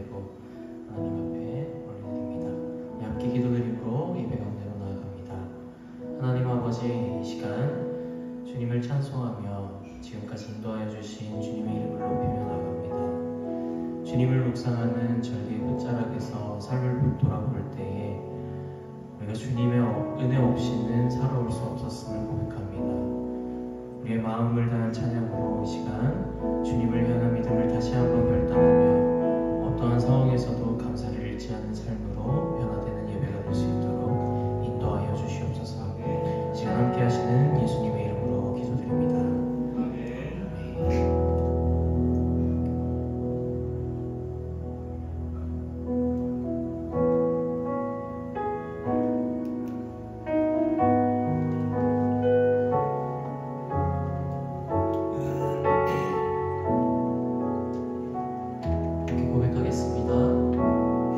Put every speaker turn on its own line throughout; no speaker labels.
올려드리고 하나님 앞에 올려드립니다. 함께 기도드림으로 예배 가운데로 나아갑니다. 하나님 아버지, 이 시간 주님을 찬송하며 지금까지 인도하여 주신 주님의 이름을 높이며 나아갑니다. 주님을 묵상하는 절기의 끝자락에서 삶을 돌아볼 때에 우리가 주님의 은혜 없이는 살아올 수 없었음을 고백합니다. 우리의 마음을 다한 찬양으로 이 시간 주님을 향한 믿음을 다시 한번 결단하며 어떠한 상황에서도 감사를 잃지 않는 삶으로 변화되는 예배가 될 수 있도록 인도하여 주시옵소서. 이 시간 함께 하시는 예수님의 이름으로 기도드립니다. 아멘. 고백하겠습니다.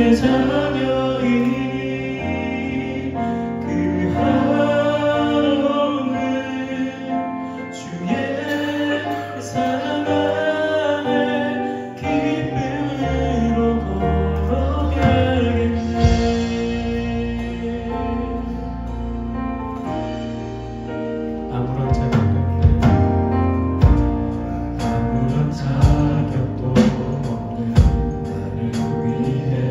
주의 자녀인 그 하루는 주의 사랑 안에 기쁨으로 걸어가겠네. 아무런 자격도 없는 나를 위해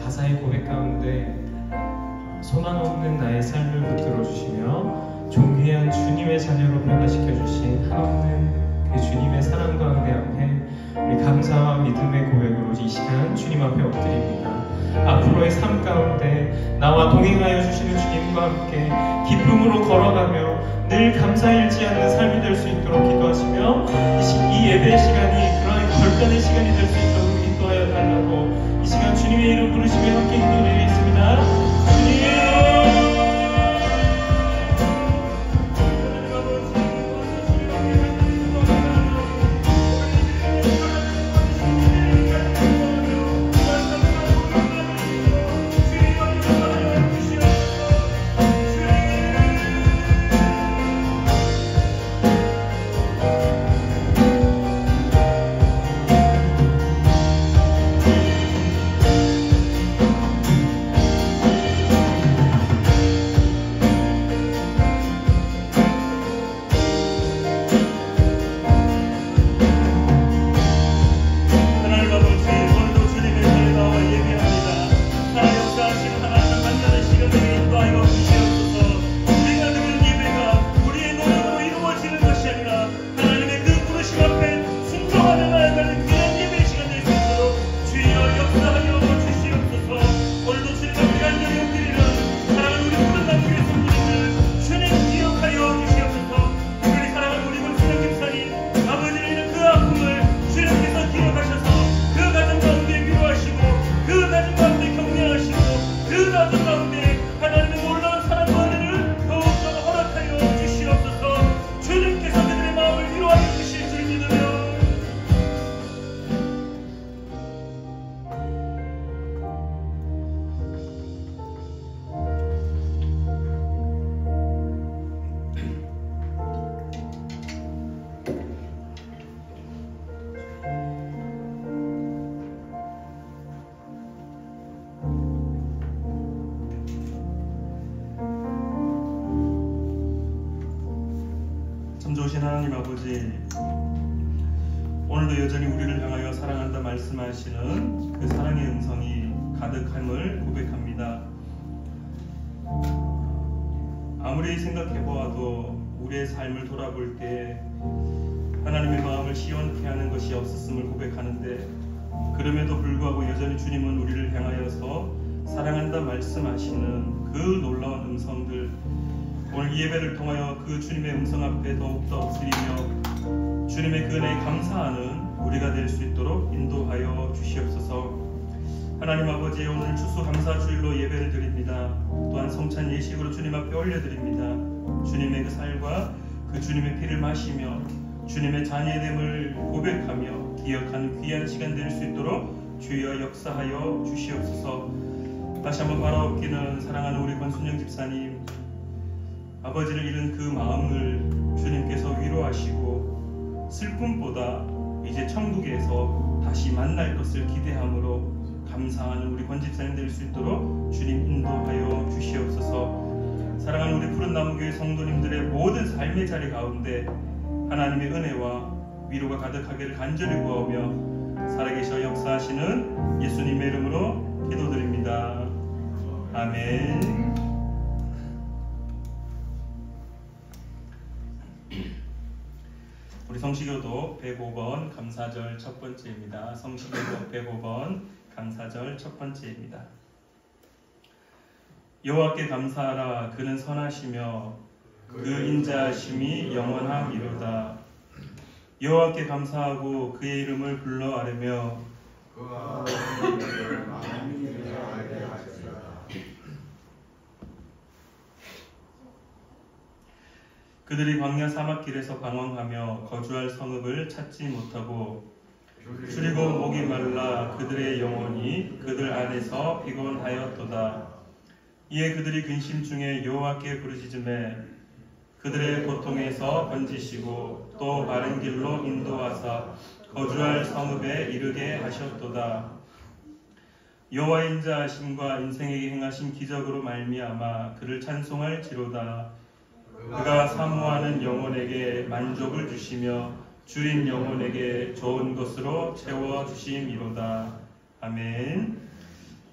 가사의 고백 가운데 소망 없는 나의 삶을 붙들어 주시며 존귀한 주님의 자녀로 변화시켜 주신 한없는 그 주님의 사랑 가운데 앞에 우리 감사와 믿음의 고백으로 이 시간 주님 앞에 엎드립니다. 앞으로의 삶 가운데 나와 동행하여 주시는 주님과 함께 기쁨으로 걸어가며 늘 감사 잃지 않는 삶이 될 수 있도록 기도하시며 이 예배 시간이 그러한 결단의 시간이 될 수 있도록 인도하여 달라고 이 시간 주님의 이름 부르시며 함께 기도드리겠습니다. 주님
참 좋으신 하나님 아버지, 오늘도 여전히 우리를 향하여 사랑한다 말씀하시는 그 사랑의 음성이 가득함을 고백합니다. 아무리 생각해보아도 우리의 삶을 돌아볼 때 하나님의 마음을 시원케 하는 것이 없었음을 고백하는데, 그럼에도 불구하고 여전히 주님은 우리를 향하여서 사랑한다 말씀하시는 그 놀라운 음성들, 오늘 이 예배를 통하여 그 주님의 음성 앞에 더욱더 엎드리며 주님의 그 은혜에 감사하는 우리가 될 수 있도록 인도하여 주시옵소서. 하나님 아버지, 오늘 추수감사주일로 예배를 드립니다. 또한 성찬 예식으로 주님 앞에 올려드립니다. 주님의 그 살과 그 주님의 피를 마시며 주님의 자녀됨을 고백하며 기억하는 귀한 시간 될 수 있도록 주여 역사하여 주시옵소서. 다시 한번 바라옵기는 사랑하는 우리 권순영 집사님, 아버지를 잃은 그 마음을 주님께서 위로하시고 슬픔보다 이제 천국에서 다시 만날 것을 기대함으로 감사하는 우리 권 집사님 될 수 있도록 주님 인도하여 주시옵소서. 사랑하는 우리 푸른나무교회 성도님들의 모든 삶의 자리 가운데 하나님의 은혜와 위로가 가득하기를 간절히 구하며 살아계셔 역사하시는 예수님의 이름으로 기도드립니다. 아멘. 우리 성시교독 105번 감사절 첫 번째입니다. 성시교독 105번 감사절 첫 번째입니다. 여호와께 감사하라. 그는 선하시며 그 인자하심이 영원하리로다. 여호와께 감사하고 그의 이름을 불러 아뢰며 그들이 광야 사막길에서 방황하며 거주할 성읍을 찾지 못하고 줄이고 목이 말라 그들의 영혼이 그들 안에서 피곤하였도다. 이에 그들이 근심 중에 여호와께 부르짖음에 그들의 고통에서 건지시고 또 바른 길로 인도하사 거주할 성읍에 이르게 하셨도다. 여호와의 인자하심과 인생에게 행하신 기적으로 말미암아 그를 찬송할지로다. 그가 사모하는 영혼에게 만족을 주시며 줄인 영혼에게 좋은 것으로 채워주심이로다. 아멘.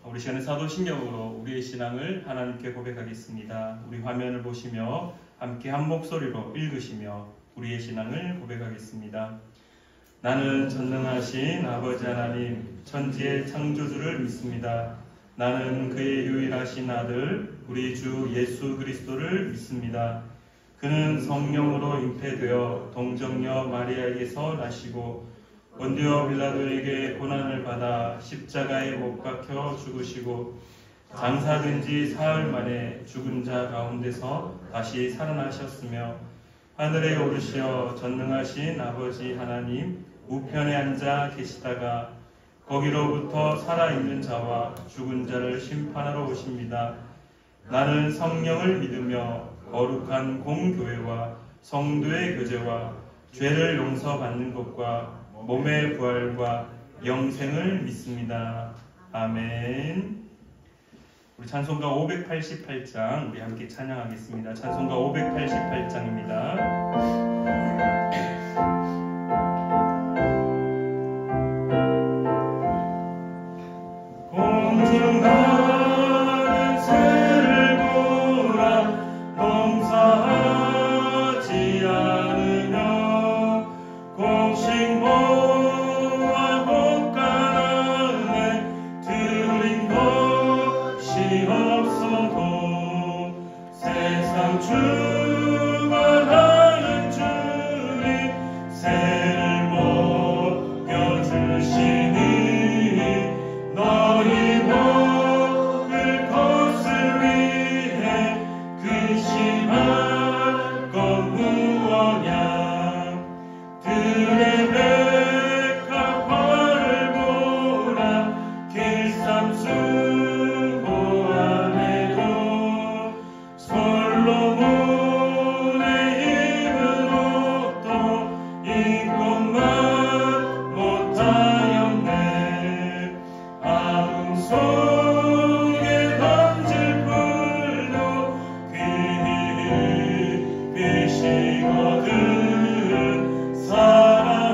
우리 시간에 사도신경으로 우리의 신앙을 하나님께 고백하겠습니다. 우리 화면을 보시며 함께 한 목소리로 읽으시며 우리의 신앙을 고백하겠습니다. 나는 전능하신 아버지 하나님 천지의 창조주를 믿습니다. 나는 그의 유일하신 아들 우리 주 예수 그리스도를 믿습니다. 그는 성령으로 잉태되어 동정녀 마리아에게서 나시고 본디오 빌라도에게 고난을 받아 십자가에 못 박혀 죽으시고 장사된 지 사흘 만에 죽은 자 가운데서 다시 살아나셨으며 하늘에 오르시어 전능하신 아버지 하나님 우편에 앉아 계시다가 거기로부터 살아있는 자와 죽은 자를 심판하러 오십니다. 나는 성령을 믿으며 거룩한 공교회와 성도의 교제와 죄를 용서받는 것과 몸의 부활과 영생을 믿습니다. 아멘. 우리 찬송가 588장 우리 함께 찬양하겠습니다. 찬송가 588장입니다. 공중하는 새를 보라 농사하지 않으며 곡식모아 곳간에 들인 것이 없어도 세상 주관하는 주님 새를 먹여주시니 너희 먹을 것을 위해 근심할 것 무엇냐 들의 백합화를 보라 길삼수고 안에도 솔로몬의 입은 옷도 이것만 못하였네 아웅 속에 던질 풀도 빛이거든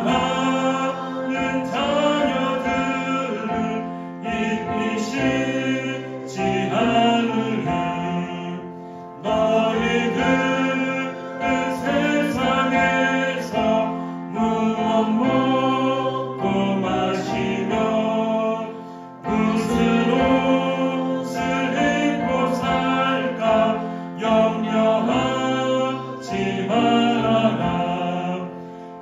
사랑하는 자녀들은 입히시지 않으니 너희들은 세상에서 무엇 먹고 마시며 무슨 옷을 입고 살까 염려하지 말아라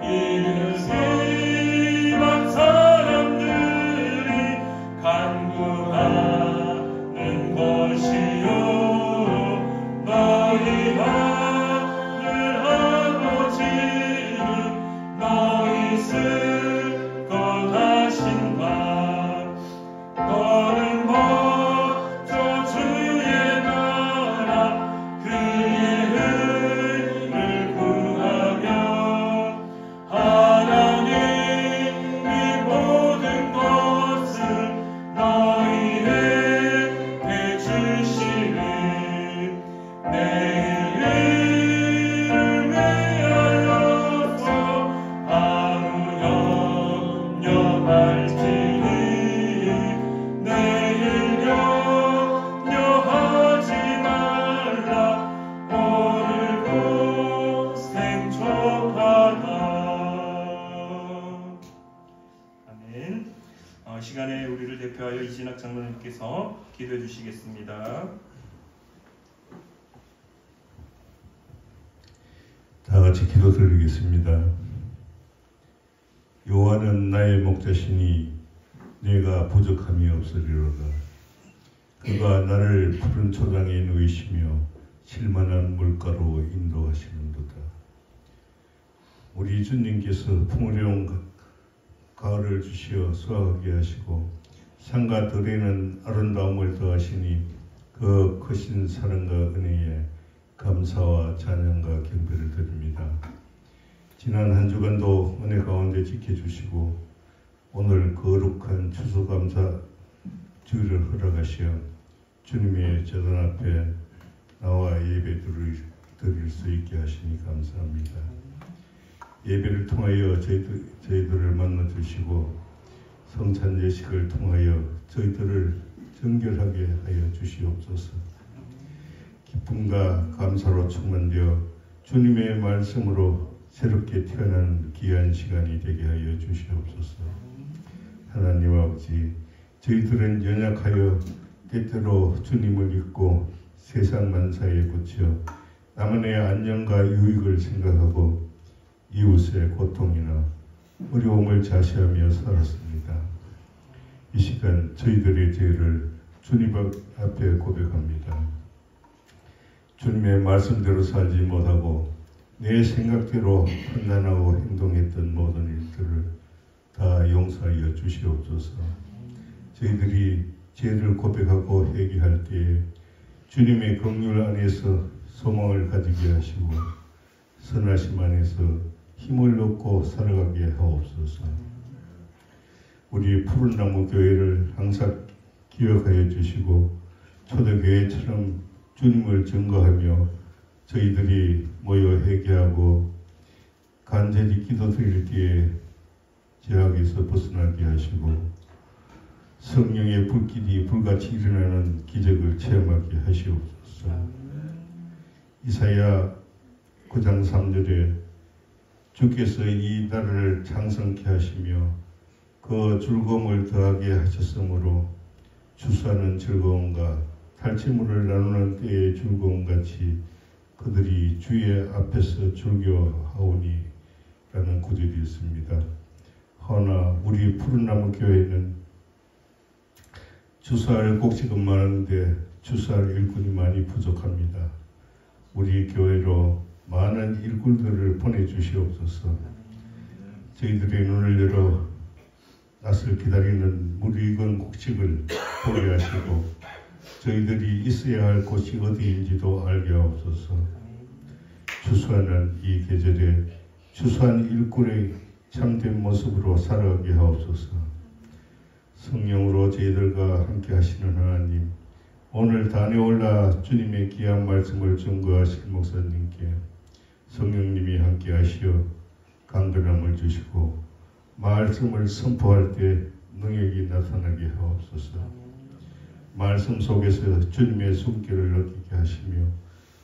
이는 세상 사람들이 간구하는 것이요 너희 하늘 아버지는 너희 쓸 것 하신다 너는 먼저 주의 나라 그의 의를 구하며 하나님이 모든 것을 너희에게 주시니 내일 일을 위하여서 아무 염려할지니 내일 염려하지 말라 오늘 고생 족하다. 아멘. 시간에 우리를 대표하여 이진학 장로님께서 기도해 주시겠습니다.
다 같이 기도드리겠습니다. 여호와는 나의 목자시니 내가 부족함이 없으리로다. 그가 나를 푸른 초장에 누이시며 쉴만한 물가로 인도하시는도다. 우리 주님께서 풍요로운 가을을 주시어 수확하게 하시고 산과 들에는 아름다움을 더하시니 그 크신 사랑과 은혜에 감사와 찬양과 경배를 드립니다. 지난 한 주간도 은혜 가운데 지켜주시고 오늘 거룩한 추수감사 주일을 허락하시어 주님의 재단 앞에 나와 예배 드릴 수 있게 하시니 감사합니다. 예배를 통하여 저희들을 만나주시고 성찬 예식을 통하여 저희들을 정결하게 하여 주시옵소서. 기쁨과 감사로 충만되어 주님의 말씀으로 새롭게 태어나는 귀한 시간이 되게 하여 주시옵소서. 하나님 아버지, 저희들은 연약하여 때때로 주님을 잊고 세상 만사에 붙여 나만의 안녕과 유익을 생각하고 이웃의 고통이나 어려움을 자시하며 살았습니다. 이 시간 저희들의 죄를 주님 앞에 고백합니다. 주님의 말씀대로 살지 못하고 내 생각대로 판단하고 행동했던 모든 일들을 다 용서하여 주시옵소서. 저희들이 죄를 고백하고 회개할 때에 주님의 긍휼 안에서 소망을 가지게 하시고 선하심 안에서 힘을 얻고 살아가게 하옵소서. 우리 푸른나무 교회를 항상 기억하여 주시고 초대교회처럼 주님을 증거하며 저희들이 모여 회개하고 간절히 기도드릴 때에 죄악에서 벗어나게 하시고 성령의 불길이 불같이 일어나는 기적을 체험하게 하시옵소서. 이사야 9장 3절에 주께서 이 나라를 창성케 하시며 그 즐거움을 더하게 하셨으므로 주수하는 즐거움과 탈취물을 나누는 때의 즐거움같이 그들이 주의 앞에서 즐겨하오니 라는 구절이 있습니다. 허나 우리 푸른나무 교회는 주수할 곡식은 많은데 주수할 일꾼이 많이 부족합니다. 우리 교회로 많은 일꾼들을 보내주시옵소서. 저희들의 눈을 열어 낯을 기다리는 무르익은 곡식을 보게 하시고 저희들이 있어야 할 곳이 어디인지도 알게 하옵소서. 추수하는 이 계절에 추수한 일꾼의 참된 모습으로 살아가게 하옵소서. 성령으로 저희들과 함께 하시는 하나님, 오늘 단에 올라 주님의 귀한 말씀을 증거하실 목사님께 성령님이 함께 하시어 강건함을 주시고 말씀을 선포할 때 능력이 나타나게 하옵소서. 말씀 속에서 주님의 손길을 느끼게 하시며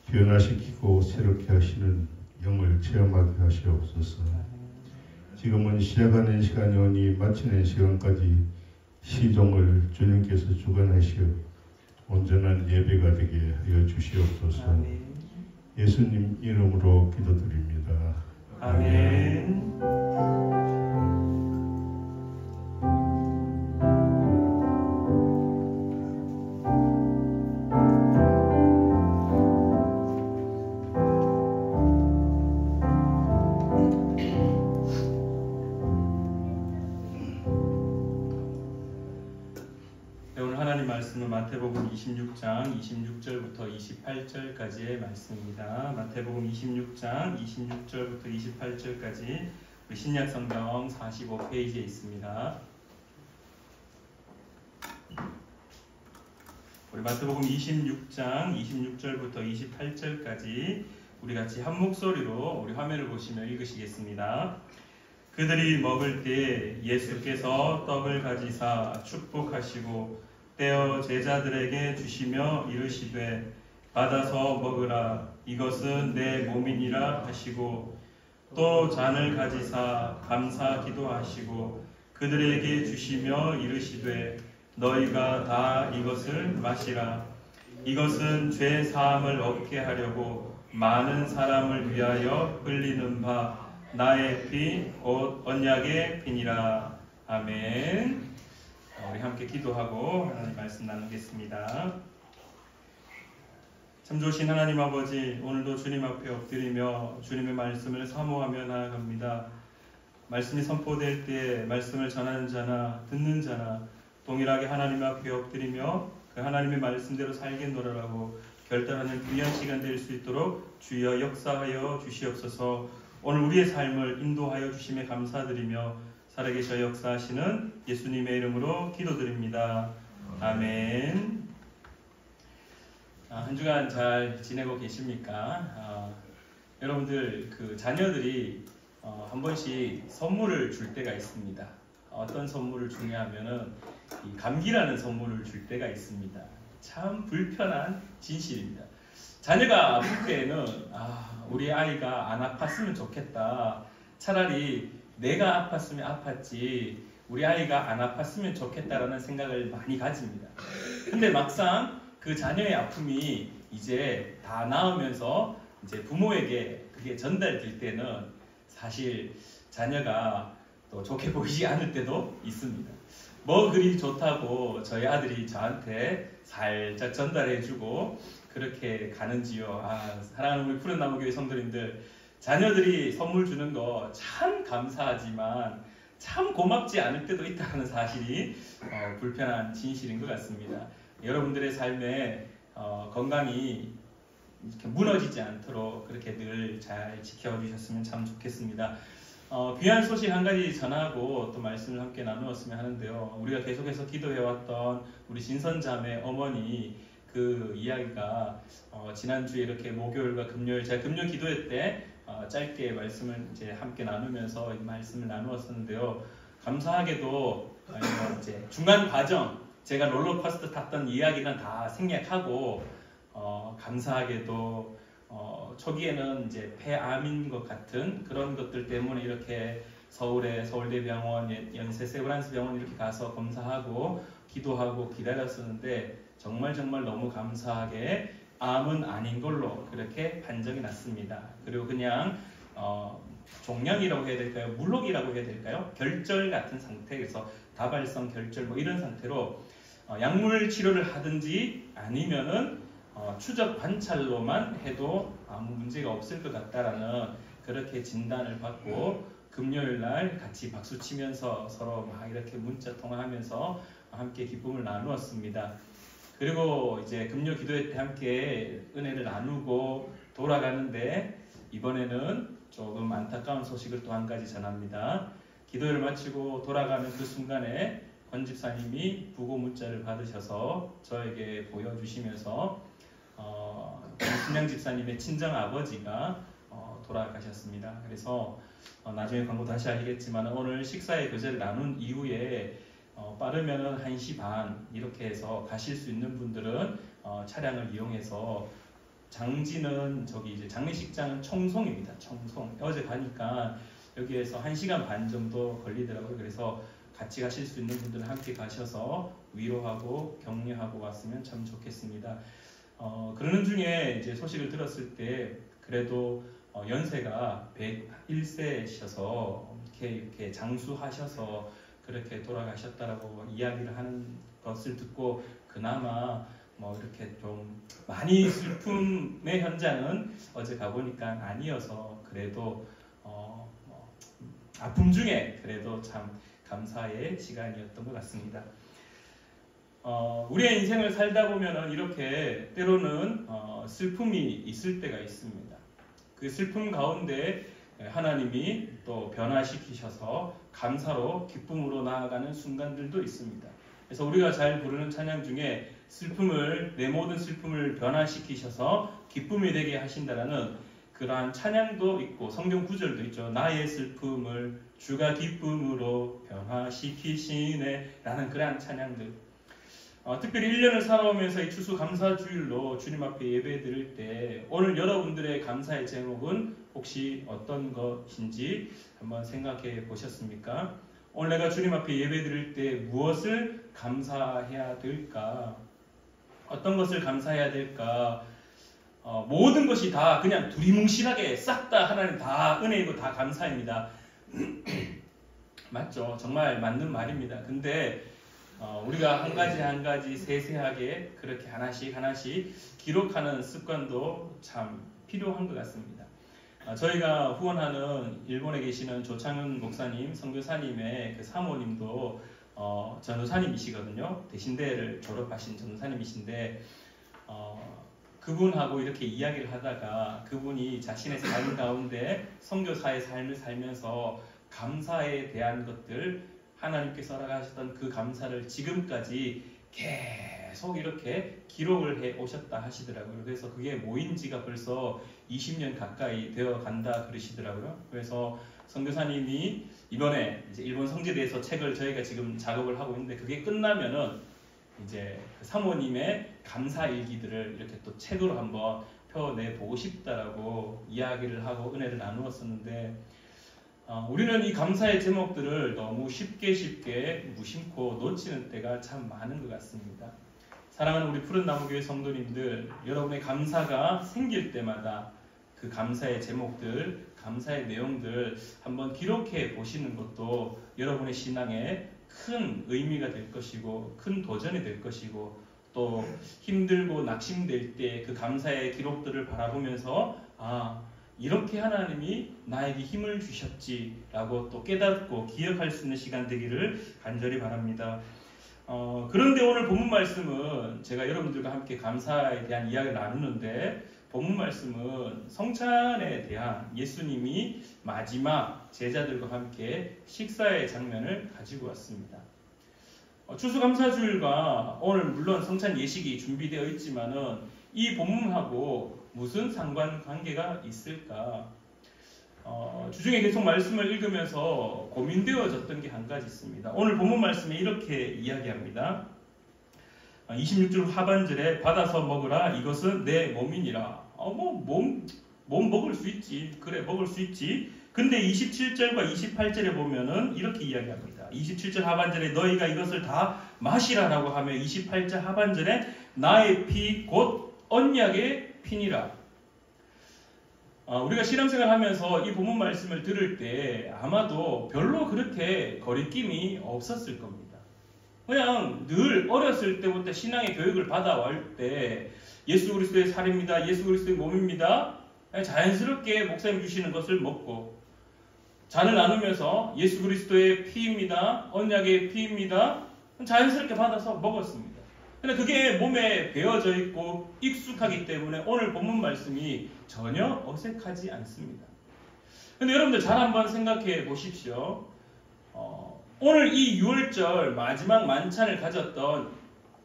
변화시키고 새롭게 하시는 영을 체험하게 하시옵소서. 지금은 시작하는 시간이 오니 마치는 시간까지 시종을 주님께서 주관하시어 온전한 예배가 되게 하여 주시옵소서. 예수님 이름으로 기도드립니다.
아멘. 마태복음 26장 26절부터 28절까지의 말씀입니다. 마태복음 26장 26절부터 28절까지 우리 신약성경 45페이지에 있습니다. 우리 마태복음 26장 26절부터 28절까지 우리 같이 한 목소리로 우리 화면을 보시며 읽으시겠습니다. 그들이 먹을 때 예수께서 떡을 가지사 축복하시고 떼어 제자들에게 주시며 이르시되 받아서 먹으라 이것은 내 몸이니라 하시고 또 잔을 가지사 감사 기도하시고 그들에게 주시며 이르시되 너희가 다 이것을 마시라 이것은 죄 사함을 얻게 하려고 많은 사람을 위하여 흘리는 바 나의 피 곧 언약의 피니라. 아멘. 우리 함께 기도하고 하나님 말씀 나누겠습니다. 참 좋으신 하나님 아버지, 오늘도 주님 앞에 엎드리며 주님의 말씀을 사모하며 나아갑니다. 말씀이 선포될 때 말씀을 전하는 자나 듣는 자나 동일하게 하나님 앞에 엎드리며 그 하나님의 말씀대로 살겠노라라고 결단하는 귀한 시간 될 수 있도록 주여 역사하여 주시옵소서. 오늘 우리의 삶을 인도하여 주심에 감사드리며 살아계셔 역사하시는 예수님의 이름으로 기도드립니다. 아멘. 한 주간 잘 지내고 계십니까? 여러분들 그 자녀들이 한 번씩 선물을 줄 때가 있습니다. 어떤 선물을 주냐면은 이 감기라는 선물을 줄 때가 있습니다. 참 불편한 진실입니다. 자녀가 아플 때는 우리 아이가 안 아팠으면 좋겠다. 차라리 내가 아팠으면 아팠지 우리 아이가 안 아팠으면 좋겠다라는 생각을 많이 가집니다. 근데 막상 그 자녀의 아픔이 이제 다 나으면서 이제 부모에게 그게 전달될 때는 사실 자녀가 또 좋게 보이지 않을 때도 있습니다. 뭐 그리 좋다고 저희 아들이 저한테 살짝 전달해주고 그렇게 가는지요. 사랑하는 우리 푸른나무교회 성도님들, 자녀들이 선물 주는 거 참 감사하지만 참 고맙지 않을 때도 있다는 사실이 불편한 진실인 것 같습니다. 여러분들의 삶에 건강이 이렇게 무너지지 않도록 그렇게 늘 잘 지켜주셨으면 참 좋겠습니다. 귀한 소식 한 가지 전하고 또 말씀을 함께 나누었으면 하는데요. 우리가 계속해서 기도해왔던 우리 진선자매 어머니 그 이야기가 지난주에 이렇게 목요일과 금요일 제가 금요 기도회 때 짧게 말씀을 이제 함께 나누면서 말씀을 나누었었는데요. 감사하게도 이제 중간 과정 제가 롤러코스터 탔던 이야기는 다 생략하고 감사하게도 초기에는 이제 폐암인 것 같은 그런 것들 때문에 이렇게 서울의 서울대병원, 연세 세브란스 병원 이렇게 가서 검사하고 기도하고 기다렸었는데 정말 너무 감사하게 암은 아닌 걸로 그렇게 판정이 났습니다. 그리고 그냥 종양이라고 해야 될까요? 물록이라고 해야 될까요? 결절 같은 상태에서 다발성 결절 뭐 이런 상태로 약물 치료를 하든지 아니면은 추적 관찰로만 해도 아무 문제가 없을 것 같다라는 그렇게 진단을 받고 금요일 날 같이 박수 치면서 서로 막 이렇게 문자 통화하면서 함께 기쁨을 나누었습니다. 그리고 이제 금요 기도회 때 함께 은혜를 나누고 돌아가는데 이번에는 조금 안타까운 소식을 또 한 가지 전합니다. 기도회를 마치고 돌아가는 그 순간에 권 집사님이 부고 문자를 받으셔서 저에게 보여주시면서 김순양 집사님의 친정 아버지가 돌아가셨습니다. 그래서 나중에 광고 다시 알리겠지만 오늘 식사의 교제를 나눈 이후에 빠르면은 1시 반 이렇게 해서 가실 수 있는 분들은 차량을 이용해서 장지는 저기 이제 장례식장은 청송입니다. 청송. 어제 가니까 여기에서 1시간 반 정도 걸리더라고요. 그래서 같이 가실 수 있는 분들은 함께 가셔서 위로하고 격려하고 왔으면 참 좋겠습니다. 그러는 중에 이제 소식을 들었을 때 그래도 연세가 101세셔서 이렇게 장수하셔서 그렇게 돌아가셨다라고 이야기를 하는 것을 듣고 그나마 뭐 이렇게 좀 많이 슬픔의 현장은 어제 가보니까 아니어서 그래도 아픔 중에 그래도 참 감사의 시간이었던 것 같습니다. 우리의 인생을 살다 보면은 이렇게 때로는 슬픔이 있을 때가 있습니다. 그 슬픔 가운데 하나님이 또 변화시키셔서 감사로 기쁨으로 나아가는 순간들도 있습니다. 그래서 우리가 잘 부르는 찬양 중에 내 모든 슬픔을 변화시키셔서 기쁨이 되게 하신다라는 그러한 찬양도 있고 성경 구절도 있죠. 나의 슬픔을 주가 기쁨으로 변화시키시네 라는 그러한 찬양들. 특별히 1년을 살아오면서 이 추수 감사주일로 주님 앞에 예배 드릴 때 오늘 여러분들의 감사의 제목은 혹시 어떤 것인지 한번 생각해 보셨습니까? 오늘 내가 주님 앞에 예배 드릴 때 무엇을 감사해야 될까? 어떤 것을 감사해야 될까? 모든 것이 다 그냥 두리뭉실하게 싹 다 하나님 다 은혜이고 다 감사입니다. 맞죠? 정말 맞는 말입니다. 근데 우리가 한 가지 한 가지 세세하게 그렇게 하나씩 기록하는 습관도 참 필요한 것 같습니다. 저희가 후원하는 일본에 계시는 조창훈 목사님, 선교사님의 그 사모님도 전도사님이시거든요. 대신대를 졸업하신 전도사님이신데 그분하고 이렇게 이야기를 하다가 그분이 자신의 삶 가운데 선교사의 삶을 살면서 감사에 대한 것들 하나님께서 허락하셨던 그 감사를 지금까지 계속 이렇게 기록을 해 오셨다 하시더라고요. 그래서 그게 모인 지가 벌써 20년 가까이 되어 간다 그러시더라고요. 그래서 선교사님이 이번에 이제 일본 성지대에서 책을 저희가 지금 작업을 하고 있는데 그게 끝나면은 이제 그 사모님의 감사 일기들을 이렇게 또 책으로 한번 펴내 보고 싶다라고 이야기를 하고 은혜를 나누었었는데 우리는 이 감사의 제목들을 너무 쉽게 무심코 놓치는 때가 참 많은 것 같습니다. 사랑하는 우리 푸른나무교회 성도님들, 여러분의 감사가 생길 때마다 그 감사의 제목들, 감사의 내용들 한번 기록해 보시는 것도 여러분의 신앙에 큰 의미가 될 것이고 큰 도전이 될 것이고 또 힘들고 낙심될 때 그 감사의 기록들을 바라보면서 이렇게 하나님이 나에게 힘을 주셨지라고 또 깨닫고 기억할 수 있는 시간 되기를 간절히 바랍니다. 그런데 오늘 본문 말씀은 제가 여러분들과 함께 감사에 대한 이야기를 나누는데 본문 말씀은 성찬에 대한 예수님이 마지막 제자들과 함께 식사의 장면을 가지고 왔습니다. 추수감사주일과 오늘 물론 성찬 예식이 준비되어 있지만은 이 본문하고 무슨 상관관계가 있을까? 주중에 계속 말씀을 읽으면서 고민되어졌던 게 한 가지 있습니다. 오늘 본문 말씀에 이렇게 이야기합니다. 26절 하반절에 받아서 먹으라 이것은 내 몸이니라. 몸 먹을 수 있지. 그래 먹을 수 있지. 근데 27절과 28절에 보면은 이렇게 이야기합니다. 27절 하반절에 너희가 이것을 다 마시라라고 하며 28절 하반절에 나의 피 곧 언약의 피니라. 우리가 신앙생활 하면서 이 본문 말씀을 들을 때 아마도 별로 그렇게 거리낌이 없었을 겁니다. 그냥 늘 어렸을 때부터 신앙의 교육을 받아올 때 예수 그리스도의 살입니다. 예수 그리스도의 몸입니다. 자연스럽게 목사님 주시는 것을 먹고 잔을 나누면서 예수 그리스도의 피입니다. 언약의 피입니다. 자연스럽게 받아서 먹었습니다. 근데 그게 몸에 배어져 있고 익숙하기 때문에 오늘 본문 말씀이 전혀 어색하지 않습니다. 근데 여러분들 잘 한번 생각해 보십시오. 오늘 이 6월절 마지막 만찬을 가졌던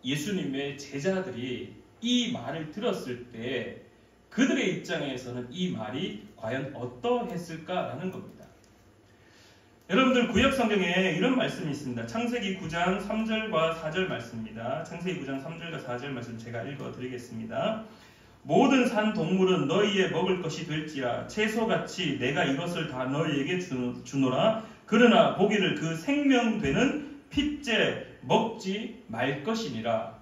예수님의 제자들이 이 말을 들었을 때 그들의 입장에서는 이 말이 과연 어떠했을까라는 겁니다. 여러분들 구약성경에 이런 말씀이 있습니다. 창세기 9장 3절과 4절 말씀입니다. 창세기 9장 3절과 4절 말씀 제가 읽어드리겠습니다. 모든 산 동물은 너희의 먹을 것이 될지라 채소같이 내가 이것을 다 너희에게 주노라. 그러나 고기를 그 생명되는 핏째 먹지 말 것이니라.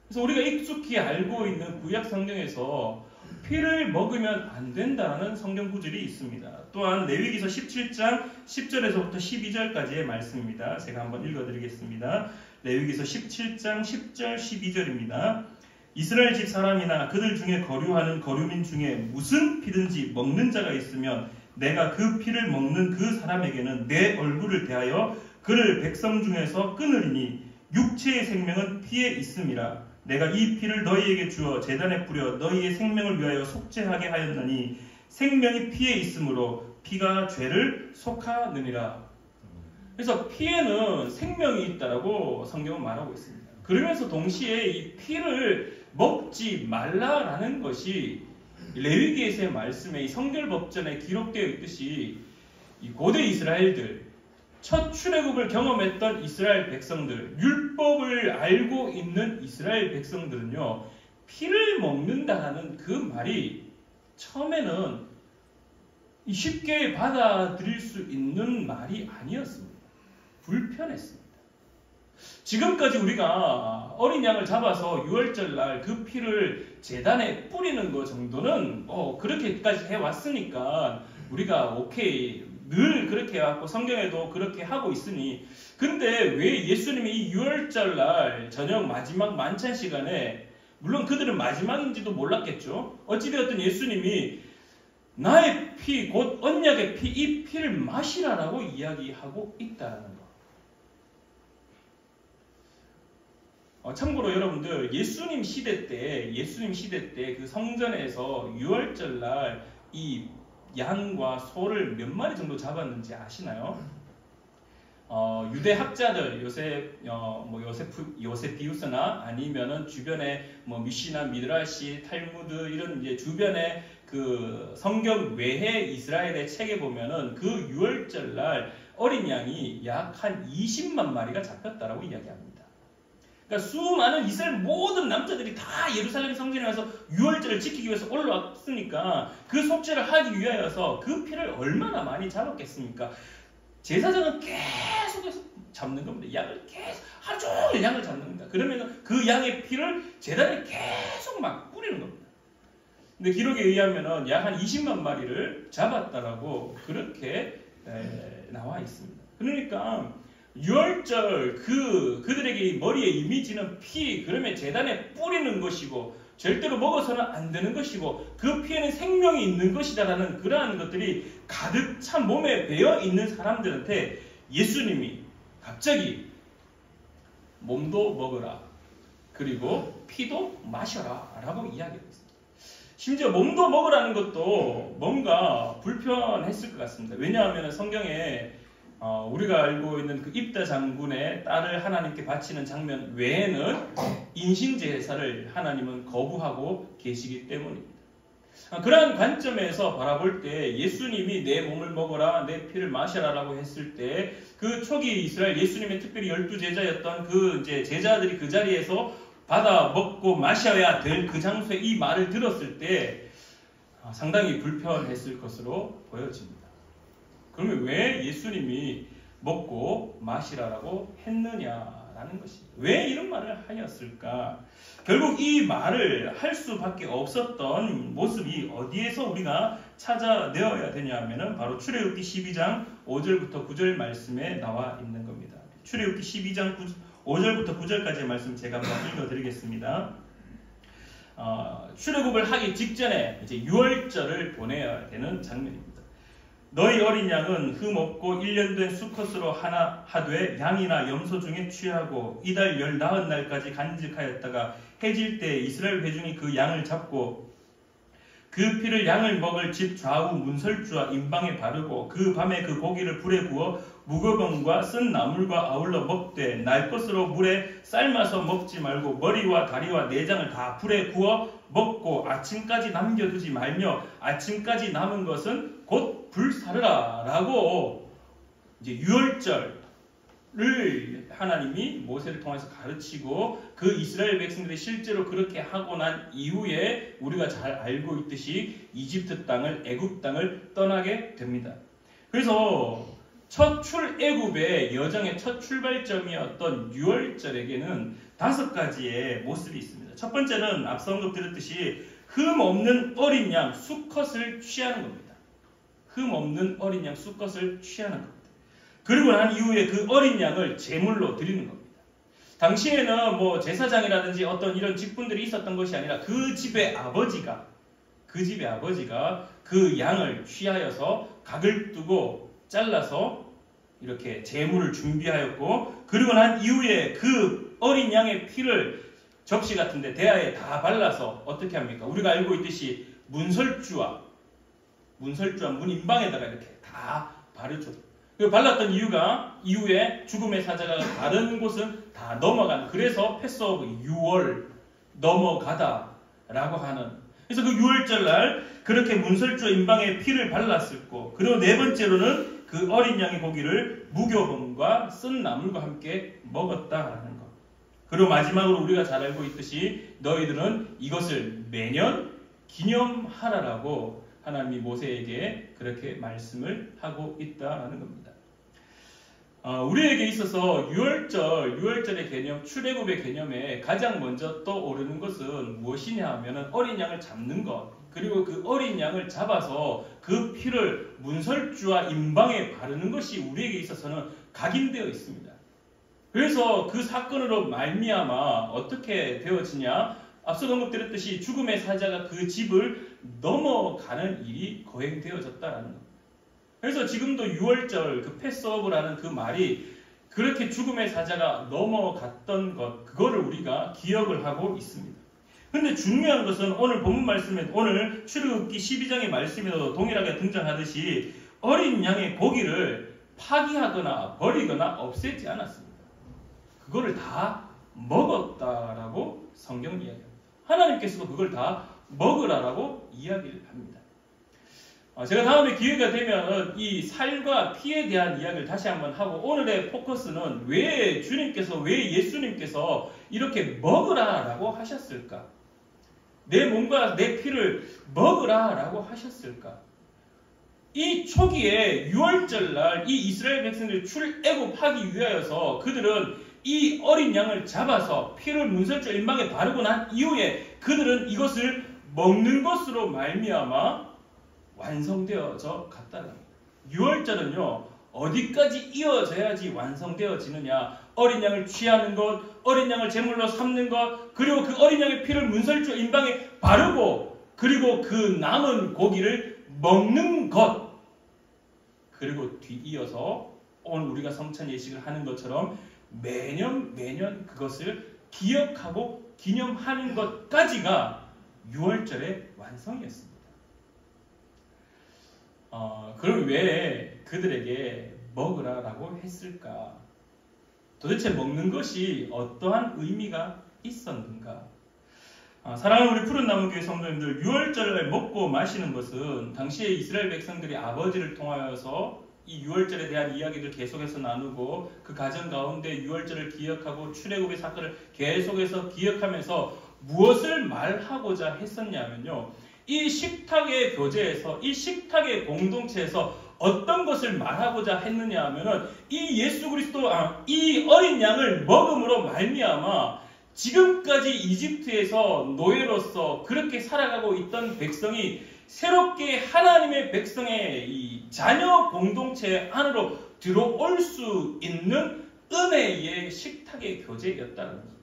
그래서 우리가 익숙히 알고 있는 구약성경에서 피를 먹으면 안 된다는 성경 구절이 있습니다. 또한 레위기서 17장 10절에서부터 12절까지의 말씀입니다. 제가 한번 읽어드리겠습니다. 레위기서 17장 10절 12절입니다. 이스라엘 집 사람이나 그들 중에 거류하는 거류민 중에 무슨 피든지 먹는 자가 있으면 내가 그 피를 먹는 그 사람에게는 내 얼굴을 대하여 그를 백성 중에서 끊으리니 육체의 생명은 피에 있음이라. 내가 이 피를 너희에게 주어 제단에 뿌려 너희의 생명을 위하여 속죄하게 하였느니 생명이 피에 있으므로 피가 죄를 속하느니라. 그래서 피에는 생명이 있다라고 성경은 말하고 있습니다. 그러면서 동시에 이 피를 먹지 말라라는 것이 레위기에서의 말씀에 이 성결법전에 기록되어 있듯이 이 고대 이스라엘들 첫 출애굽을 경험했던 이스라엘 백성들, 율법을 알고 있는 이스라엘 백성들은요, 피를 먹는다는 그 말이 처음에는 쉽게 받아들일 수 있는 말이 아니었습니다. 불편했습니다. 지금까지 우리가 어린 양을 잡아서 6월절 날 그 피를 제단에 뿌리는 것 정도는 그렇게까지 해왔으니까 우리가 오케이, 늘 그렇게 해왔고 성경에도 그렇게 하고 있으니, 근데 왜 예수님이 이 6월절 날 저녁 마지막 만찬 시간에, 물론 그들은 마지막인지도 몰랐겠죠. 어찌되었든 예수님이 나의 피, 곧 언약의 피, 이 피를 마시라라고 이야기하고 있다는 거. 참고로 여러분들 예수님 시대 때 그 성전에서 6월절 날 이 양과 소를 몇 마리 정도 잡았는지 아시나요? 유대 학자들 요세피우스나 아니면은 주변에 뭐 미시나 미드라시, 탈무드 이런 이제 주변에 그 성경 외해 이스라엘의 책에 보면은 그 유월절 날 어린 양이 약 한 20만 마리가 잡혔다라고 이야기합니다. 그러니까 수많은 이스라엘 모든 남자들이 다 예루살렘 성전에 와서 유월절을 지키기 위해서 올라왔으니까 그 속죄를 하기 위하여서 그 피를 얼마나 많이 잡았겠습니까? 제사장은 계속해서 잡는 겁니다. 양을 계속 하루 종일 양을 잡는 겁니다. 그러면 그 양의 피를 제단에 계속 막 뿌리는 겁니다. 근데 기록에 의하면은 약 한 20만 마리를 잡았다라고 그렇게 나와 있습니다. 그러니까 유월절 그들에게 머리에 이미지는 피, 그러면 제단에 뿌리는 것이고 절대로 먹어서는 안 되는 것이고 그 피에는 생명이 있는 것이다라는 그러한 것들이 가득 찬 몸에 배어 있는 사람들한테 예수님이 갑자기 몸도 먹어라, 그리고 피도 마셔라 라고 이야기했습니다. 심지어 몸도 먹으라는 것도 뭔가 불편했을 것 같습니다. 왜냐하면 성경에 우리가 알고 있는 그 입다 장군의 딸을 하나님께 바치는 장면 외에는 인신제사를 하나님은 거부하고 계시기 때문입니다. 그러한 관점에서 바라볼 때 예수님이 내 몸을 먹어라, 내 피를 마셔라 라고 했을 때 그 초기 이스라엘 예수님의 특별히 12제자였던 그 이제 제자들이 그 자리에서 받아 먹고 마셔야 될 그 장소에 이 말을 들었을 때 상당히 불편했을 것으로 보여집니다. 그러면 왜 예수님이 먹고 마시라라고 했느냐라는 것입니다. 왜 이런 말을 하였을까? 결국 이 말을 할 수밖에 없었던 모습이 어디에서 우리가 찾아내어야 되냐 하면은 바로 출애굽기 12장 5절부터 9절 말씀에 나와 있는 겁니다. 출애굽기 12장 5절부터 9절까지의 말씀 제가 한번 읽어드리겠습니다. 출애굽을 하기 직전에 이제 유월절을 보내야 되는 장면입니다. 너희 어린 양은 흠 없고 1년 된 수컷으로 하나 하되 양이나 염소 중에 취하고 이달 열 나흔 날까지 간직하였다가 해질 때 이스라엘 회중이 그 양을 잡고 그 피를 양을 먹을 집 좌우 문설주와 임방에 바르고 그 밤에 그 고기를 불에 구워 무거병과 쓴 나물과 아울러 먹되 날 것으로 물에 삶아서 먹지 말고 머리와 다리와 내장을 다 불에 구워 먹고 아침까지 남겨두지 말며 아침까지 남은 것은 곧 불사르라 라고 이제 유월절을 하나님이 모세를 통해서 가르치고 그 이스라엘 백성들이 실제로 그렇게 하고 난 이후에 우리가 잘 알고 있듯이 이집트 땅을 애굽 땅을 떠나게 됩니다. 그래서 첫 출애굽의 여정의 첫 출발점이었던 유월절에게는 5가지의 모습이 있습니다. 첫 번째는 앞서 언급드렸듯이 흠 없는 어린 양 수컷을 취하는 겁니다. 흠 없는 어린 양 수컷을 취하는 겁니다. 그리고 난 이후에 그 어린 양을 제물로 드리는 겁니다. 당시에는 뭐 제사장이라든지 어떤 이런 직분들이 있었던 것이 아니라 그 집의 아버지가 그 양을 취하여서 각을 두고 잘라서 이렇게 제물을 준비하였고, 그리고 난 이후에 그 어린 양의 피를 접시 같은데 대야에 다 발라서 어떻게 합니까? 우리가 알고 있듯이 문설주와 문인방에다가 이렇게 다 바르죠. 그 발랐던 이유가 이후에 죽음의 사자가 다른 곳은 다 넘어가는, 그래서 패스오브 유월 넘어가다라고 하는. 그래서 그 유월절날 그렇게 문설주와 인방에 피를 발랐었고, 그리고 네 번째로는 그 어린 양의 고기를 무교범과 쓴 나물과 함께 먹었다라는 것. 그리고 마지막으로 우리가 잘 알고 있듯이 너희들은 이것을 매년 기념하라라고 하나님이 모세에게 그렇게 말씀을 하고 있다라는 겁니다. 우리에게 있어서 유월절의 개념, 출애굽의 개념에 가장 먼저 떠오르는 것은 무엇이냐 하면 어린 양을 잡는 것, 그리고 그 어린 양을 잡아서 그 피를 문설주와 임방에 바르는 것이 우리에게 있어서는 각인되어 있습니다. 그래서 그 사건으로 말미암아 어떻게 되어지냐? 앞서 언급드렸듯이 죽음의 사자가 그 집을 넘어가는 일이 거행되어졌다라는 겁니다. 그래서 지금도 유월절, 그 패스오브라는 그 말이 그렇게 죽음의 사자가 넘어갔던 것, 그거를 우리가 기억을 하고 있습니다. 근데 중요한 것은 오늘 본문 말씀에, 오늘 출애굽기 12장의 말씀에도 동일하게 등장하듯이 어린 양의 고기를 파기하거나 버리거나 없애지 않았습니다. 그거를 다 먹었다라고 성경은 이야기합니다. 하나님께서도 그걸 다 먹으라라고 이야기를 합니다. 제가 다음에 기회가 되면 이 살과 피에 대한 이야기를 다시 한번 하고, 오늘의 포커스는 왜 주님께서, 왜 예수님께서 이렇게 먹으라라고 하셨을까? 내 몸과 내 피를 먹으라라고 하셨을까? 이 초기에 유월절날 이 이스라엘 백성들이 출애굽하기 위하여서 그들은 이 어린 양을 잡아서 피를 문설주 일망에 바르고 난 이후에 그들은 이것을 먹는 것으로 말미암아 완성되어져 갔다는 겁니다. 유월절은요, 어디까지 이어져야지 완성되어지느냐? 어린 양을 취하는 것, 어린 양을 제물로 삼는 것, 그리고 그 어린 양의 피를 문설주 임방에 바르고, 그리고 그 남은 고기를 먹는 것, 그리고 뒤이어서 오늘 우리가 성찬 예식을 하는 것처럼 매년 그것을 기억하고 기념하는 것까지가 유월절의 완성이었습니다. 그럼 왜 그들에게 먹으라라고 했을까? 도대체 먹는 것이 어떠한 의미가 있었는가? 사랑하는 우리 푸른 나무교회 성도님들, 유월절을 먹고 마시는 것은 당시에 이스라엘 백성들이 아버지를 통하여서 이 유월절에 대한 이야기를 계속해서 나누고, 그 가정 가운데 유월절을 기억하고 출애굽의 사건을 계속해서 기억하면서 무엇을 말하고자 했었냐면요, 이 식탁의 교제에서, 이 식탁의 공동체에서 어떤 것을 말하고자 했느냐 하면은 이 예수 그리스도, 이 어린 양을 먹음으로 말미암아 지금까지 이집트에서 노예로서 그렇게 살아가고 있던 백성이 새롭게 하나님의 백성의 이 자녀 공동체 안으로 들어올 수 있는 은혜의 식탁의 교제였다는 겁니다.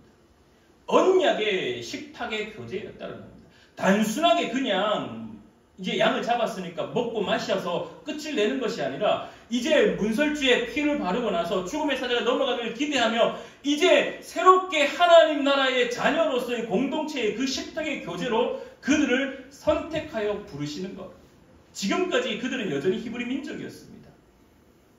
언약의 식탁의 교제였다는 겁니다. 단순하게 그냥 이제 양을 잡았으니까 먹고 마셔서 끝을 내는 것이 아니라, 이제 문설주에 피를 바르고 나서 죽음의 사자가 넘어가기를 기대하며 이제 새롭게 하나님 나라의 자녀로서의 공동체의 그 식탁의 교제로 그들을 선택하여 부르시는 것. 지금까지 그들은 여전히 히브리 민족이었습니다.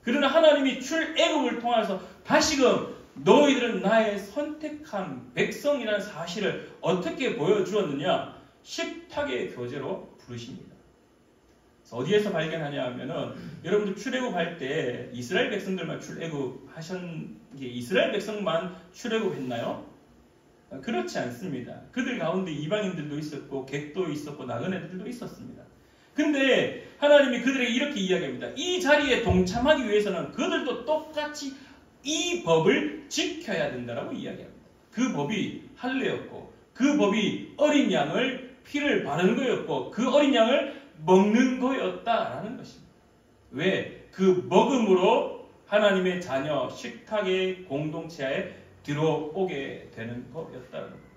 그러나 하나님이 출애굽을 통해서 다시금 너희들은 나의 선택한 백성이라는 사실을 어떻게 보여주었느냐? 식탁의 교제로 부르십니다. 어디에서 발견하냐 하면은, 여러분들 출애굽할 때 이스라엘 백성들만 이스라엘 백성만 출애굽했나요? 그렇지 않습니다. 그들 가운데 이방인들도 있었고 객도 있었고 나그네들도 있었습니다. 근데 하나님이 그들에게 이렇게 이야기합니다. 이 자리에 동참하기 위해서는 그들도 똑같이 이 법을 지켜야 된다라고 이야기합니다. 그 법이 할례였고, 그 법이 어린 양을 피를 바르는 거였고, 그 어린 양을 먹는 거였다라는 것입니다. 왜? 그 먹음으로 하나님의 자녀 식탁의 공동체에 들어오게 되는 거였다는 겁니다.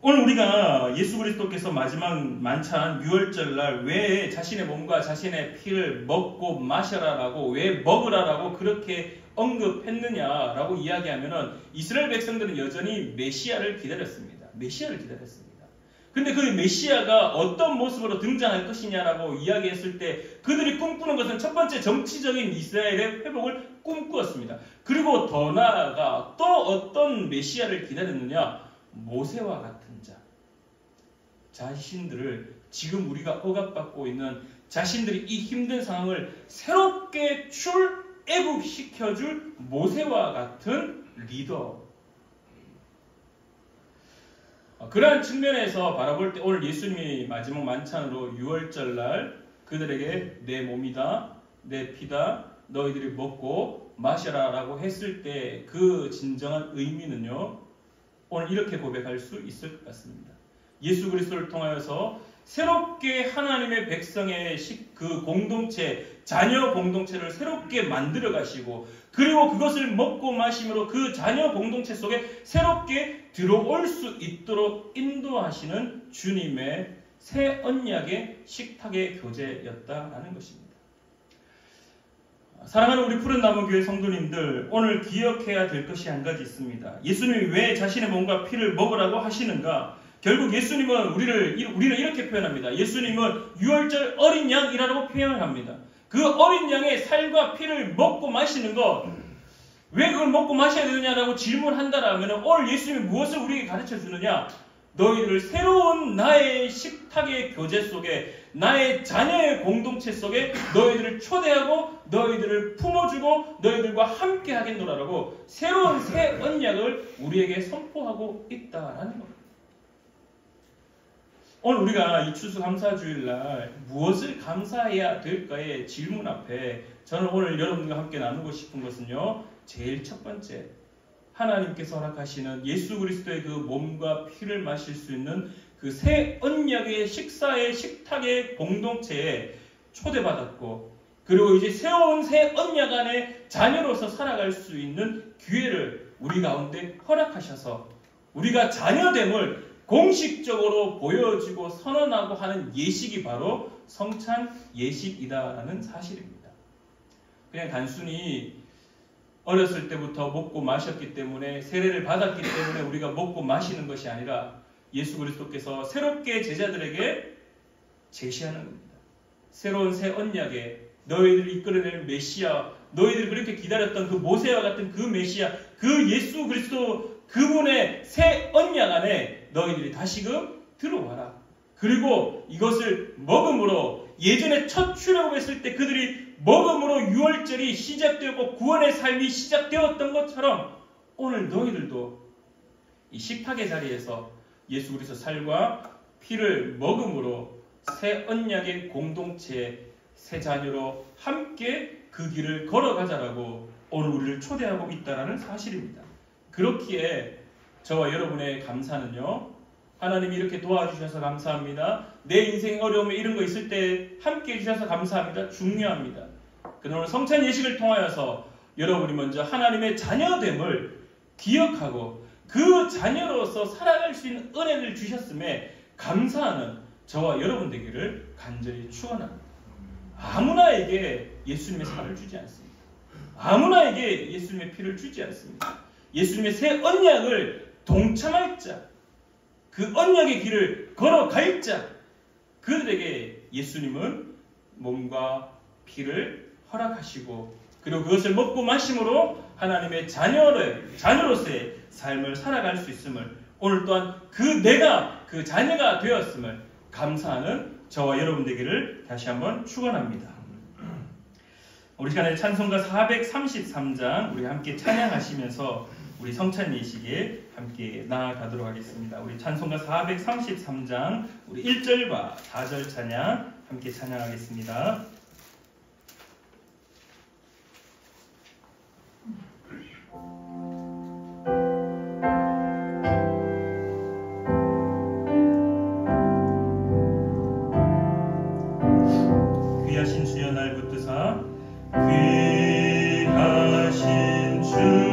오늘 우리가 예수 그리스도께서 마지막 만찬 유월절날 왜 자신의 몸과 자신의 피를 먹고 마셔라라고, 왜 먹으라라고 그렇게 언급했느냐라고 이야기하면은, 이스라엘 백성들은 여전히 메시아를 기다렸습니다. 메시아를 기다렸습니다. 근데 그 메시아가 어떤 모습으로 등장할 것이냐라고 이야기했을 때 그들이 꿈꾸는 것은 첫 번째 정치적인 이스라엘의 회복을 꿈꾸었습니다. 그리고 더 나아가 또 어떤 메시아를 기다렸느냐? 모세와 같은 자. 자신들을, 지금 우리가 억압받고 있는 자신들이 이 힘든 상황을 새롭게 출애굽시켜줄 모세와 같은 리더. 그러한 측면에서 바라볼 때 오늘 예수님이 마지막 만찬으로 유월절날 그들에게 내 몸이다, 내 피다, 너희들이 먹고 마셔라 라고 했을 때 그 진정한 의미는요, 오늘 이렇게 고백할 수 있을 것 같습니다. 예수 그리스도를 통하여서 새롭게 하나님의 백성의 그 공동체, 자녀 공동체를 새롭게 만들어 가시고, 그리고 그것을 먹고 마심으로 그 자녀 공동체 속에 새롭게 들어올 수 있도록 인도하시는 주님의 새 언약의 식탁의 교제였다라는 것입니다. 사랑하는 우리 푸른 나무 교회 성도님들, 오늘 기억해야 될 것이 한 가지 있습니다. 예수님이 왜 자신의 몸과 피를 먹으라고 하시는가? 결국 예수님은 우리를 이렇게 표현합니다. 예수님은 유월절 어린 양이라고 표현을 합니다. 그 어린 양의 살과 피를 먹고 마시는 것, 왜 그걸 먹고 마셔야 되느냐라고 질문한다라면 오늘 예수님이 무엇을 우리에게 가르쳐 주느냐? 너희들 새로운 나의 식탁의 교제 속에, 나의 자녀의 공동체 속에 너희들을 초대하고 너희들을 품어주고 너희들과 함께 하겠노라라고 새로운 새 언약을 우리에게 선포하고 있다라는 겁니다. 오늘 우리가 이 추수감사주일날 무엇을 감사해야 될까의 질문 앞에 저는 오늘 여러분과 함께 나누고 싶은 것은요, 제일 첫 번째, 하나님께서 허락하시는 예수 그리스도의 그 몸과 피를 마실 수 있는 그 새 언약의 식사의 식탁의 공동체에 초대받았고, 그리고 이제 새로운 새 언약 안에 자녀로서 살아갈 수 있는 기회를 우리 가운데 허락하셔서 우리가 자녀됨을 공식적으로 보여주고 선언하고 하는 예식이 바로 성찬 예식이다라는 사실입니다. 그냥 단순히 어렸을 때부터 먹고 마셨기 때문에, 세례를 받았기 때문에 우리가 먹고 마시는 것이 아니라 예수 그리스도께서 새롭게 제자들에게 제시하는 겁니다. 새로운 새 언약에 너희들을 이끌어낼 메시아, 너희들이 그렇게 기다렸던 그 모세와 같은 그 메시아, 그 예수 그리스도 그분의 새 언약 안에 너희들이 다시금 들어와라. 그리고 이것을 먹음으로, 예전에 첫 출애굽했을 때 그들이 먹음으로 유월절이 시작되었고 구원의 삶이 시작되었던 것처럼 오늘 너희들도 이 식탁의 자리에서 예수 그리스도 살과 피를 먹음으로 새 언약의 공동체의 새 자녀로 함께 그 길을 걸어가자라고 오늘 우리를 초대하고 있다는 사실입니다. 그렇기에 저와 여러분의 감사는요, 하나님이 이렇게 도와주셔서 감사합니다. 내 인생 어려움에 이런 거 있을 때 함께 해주셔서 감사합니다. 중요합니다. 그러나 오늘 성찬 예식을 통하여서 여러분이 먼저 하나님의 자녀됨을 기억하고 그 자녀로서 살아갈 수 있는 은혜를 주셨음에 감사하는 저와 여러분 되기를 간절히 축원합니다. 아무나에게 예수님의 살을 주지 않습니다. 아무나에게 예수님의 피를 주지 않습니다. 예수님의 새 언약을 동참할 자, 그 언약의 길을 걸어갈 자, 그들에게 예수님은 몸과 피를 허락하시고, 그리고 그것을 먹고 마심으로 하나님의 자녀로서의 삶을 살아갈 수 있음을, 오늘 또한 내가 그 자녀가 되었음을 감사하는 저와 여러분 되기를 다시 한번 축원합니다. 우리 시간에 찬송가 433장 우리 함께 찬양하시면서 우리 성찬 예식에 함께 나아가도록 하겠습니다. 우리 찬송가 433장 우리 1절과 4절 찬양 함께 찬양하겠습니다. 귀하신 주여 날 붙드사, 귀하신 주여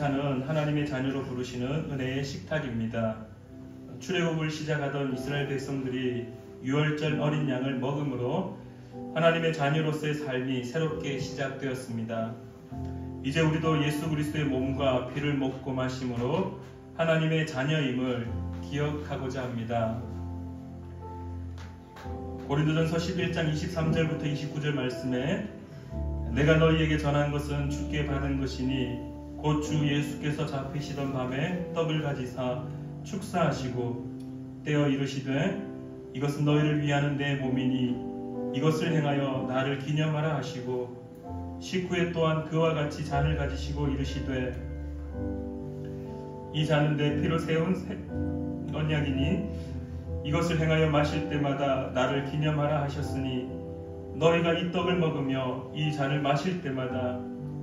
잔은 하나님의 자녀로 부르시는 은혜의 식탁입니다. 출애굽을 시작하던 이스라엘 백성들이 유월절 어린 양을 먹음으로 하나님의 자녀로서의 삶이 새롭게 시작되었습니다. 이제 우리도 예수 그리스도의 몸과 피를 먹고 마심으로 하나님의 자녀임을 기억하고자 합니다. 고린도전서 11장 23절부터 29절 말씀에 내가 너희에게 전한 것은 주께 받은 것이니 곧 주 예수께서 잡히시던 밤에 떡을 가지사 축사하시고 떼어 이르시되 이것은 너희를 위하는 내 몸이니 이것을 행하여 나를 기념하라 하시고 식후에 또한 그와 같이 잔을 가지시고 이르시되 이 잔은 내 피로 세운 언약이니 이것을 행하여 마실 때마다 나를 기념하라 하셨으니 너희가 이 떡을 먹으며 이 잔을 마실 때마다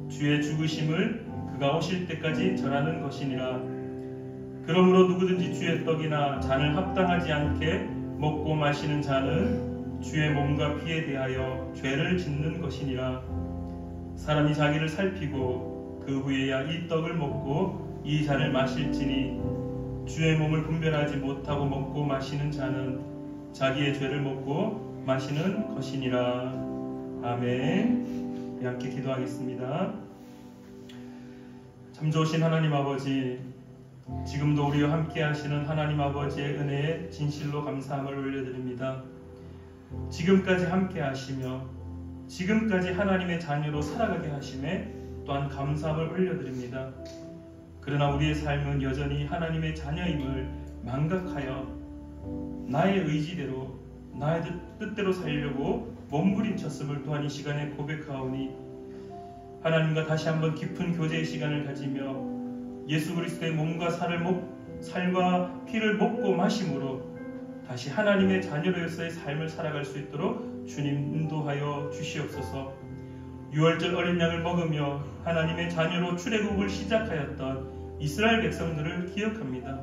주의 죽으심을 그가 오실 때까지 전하는 것이니라. 그러므로 누구든지 주의 떡이나 잔을 합당하지 않게 먹고 마시는 자는 주의 몸과 피에 대하여 죄를 짓는 것이니라. 사람이 자기를 살피고 그 후에야 이 떡을 먹고 이 잔을 마실지니 주의 몸을 분별하지 못하고 먹고 마시는 자는 자기의 죄를 먹고 마시는 것이니라. 아멘. 함께 기도하겠습니다. 참 좋으신 하나님 아버지, 지금도 우리와 함께 하시는 하나님 아버지의 은혜에 진실로 감사함을 올려드립니다. 지금까지 함께 하시며 지금까지 하나님의 자녀로 살아가게 하심에 또한 감사함을 올려드립니다. 그러나 우리의 삶은 여전히 하나님의 자녀임을 망각하여 나의 의지대로 나의 뜻대로 살려고 몸부림쳤음을 또한 이 시간에 고백하오니 하나님과 다시 한번 깊은 교제의 시간을 가지며 예수 그리스도의 몸과 살과 피를 먹고 마심으로 다시 하나님의 자녀로서의 삶을 살아갈 수 있도록 주님 인도하여 주시옵소서. 유월절 어린 양을 먹으며 하나님의 자녀로 출애굽을 시작하였던 이스라엘 백성들을 기억합니다.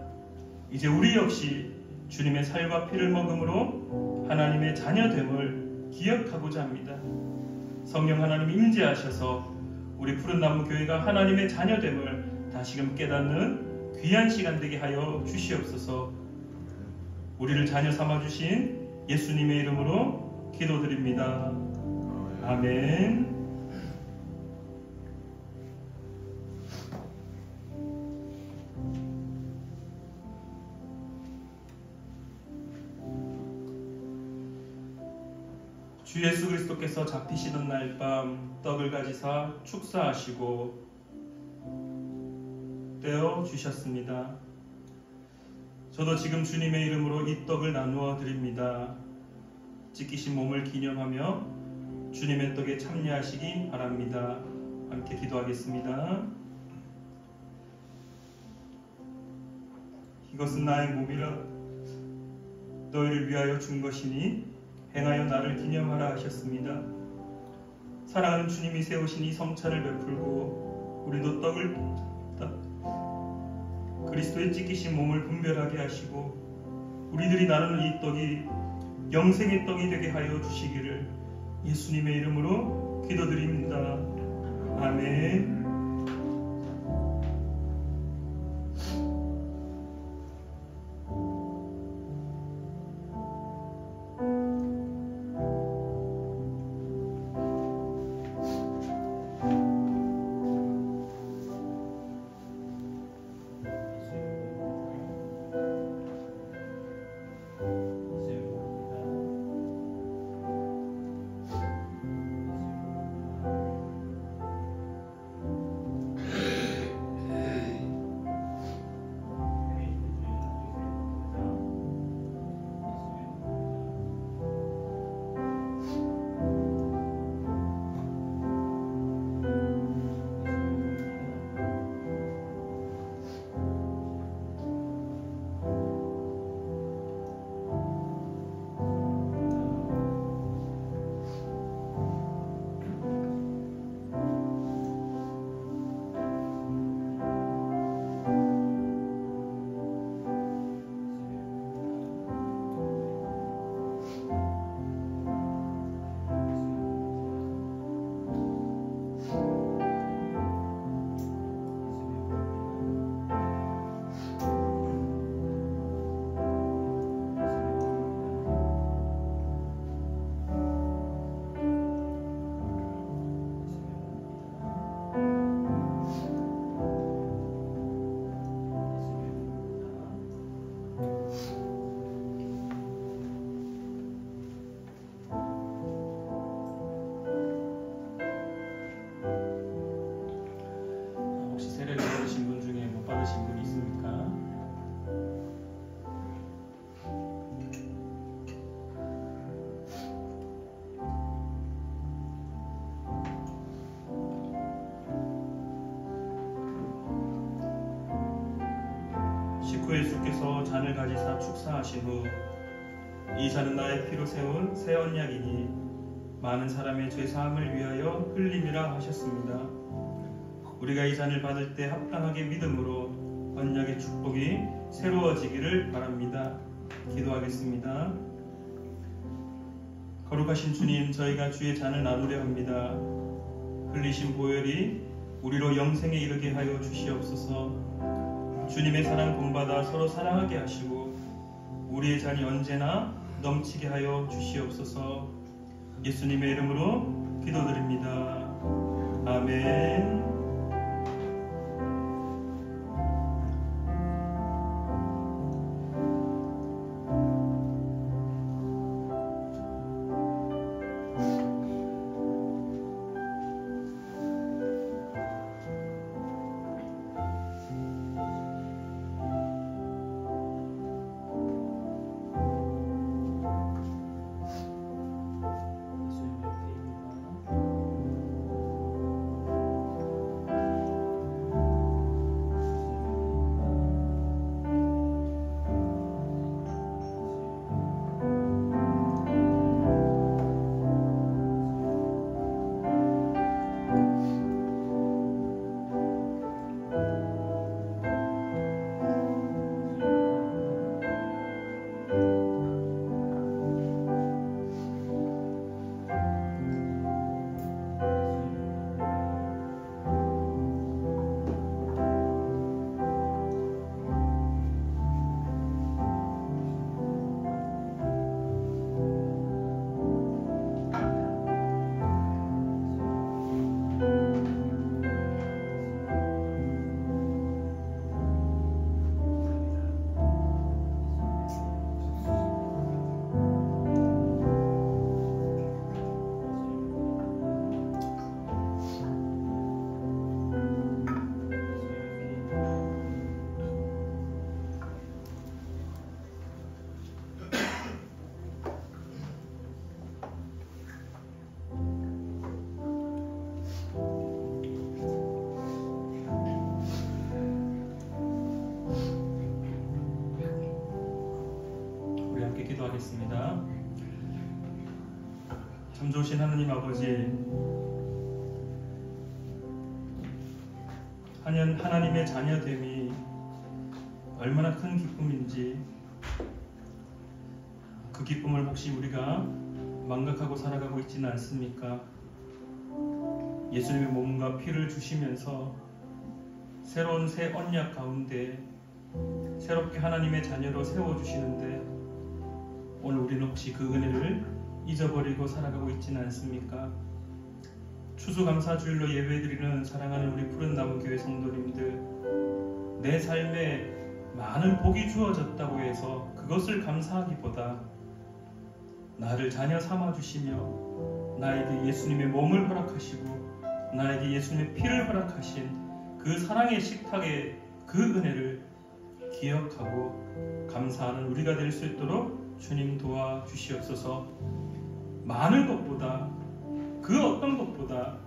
이제 우리 역시 주님의 살과 피를 먹음으로 하나님의 자녀됨을 기억하고자 합니다. 성령 하나님 임재하셔서 우리 푸른나무 교회가 하나님의 자녀됨을 다시금 깨닫는 귀한 시간 되게 하여 주시옵소서. 우리를 자녀 삼아주신 예수님의 이름으로 기도드립니다. 아멘. 주 예수 그리스도께서 잡히시던 날 밤 떡을 가지사 축사하시고 떼어 주셨습니다. 저도 지금 주님의 이름으로 이 떡을 나누어 드립니다. 찢기신 몸을 기념하며 주님의 떡에 참여하시기 바랍니다. 함께 기도하겠습니다. 이것은 나의 몸이라 너희를 위하여 준 것이니 행하여 나를 기념하라 하셨습니다. 사랑하는 주님이 세우신 이 성찬을 베풀고 우리도 떡을 그리스도의 찢기신 몸을 분별하게 하시고 우리들이 나누는 이 떡이 영생의 떡이 되게 하여 주시기를 예수님의 이름으로 기도드립니다. 아멘. 식후 예수께서 잔을 가지사 축사하신 후 이 잔은 나의 피로 세운 새 언약이니 많은 사람의 죄사함을 위하여 흘림이라 하셨습니다. 우리가 이 잔을 받을 때 합당하게 믿음으로 언약의 축복이 새로워지기를 바랍니다. 기도하겠습니다. 거룩하신 주님, 저희가 주의 잔을 나누려 합니다. 흘리신 보혈이 우리로 영생에 이르게 하여 주시옵소서. 주님의 사랑 본받아 서로 사랑하게 하시고 우리의 잔이 언제나 넘치게 하여 주시옵소서. 예수님의 이름으로 기도드립니다. 아멘. 기도하겠습니다. 참 좋으신 하느님 아버지, 하나님의 자녀됨이 얼마나 큰 기쁨인지 그 기쁨을 혹시 우리가 망각하고 살아가고 있지는 않습니까? 예수님의 몸과 피를 주시면서 새로운 새 언약 가운데 새롭게 하나님의 자녀로 세워주시는데 오늘 우리는 혹시 그 은혜를 잊어버리고 살아가고 있지는 않습니까? 추수감사주일로 예배드리는 사랑하는 우리 푸른나무 교회 성도님들, 내 삶에 많은 복이 주어졌다고 해서 그것을 감사하기보다 나를 자녀 삼아주시며 나에게 예수님의 몸을 허락하시고 나에게 예수님의 피를 허락하신 그 사랑의 식탁의 그 은혜를 기억하고 감사하는 우리가 될 수 있도록 주님 도와주시옵소서. 많은 것보다 그 어떤 것보다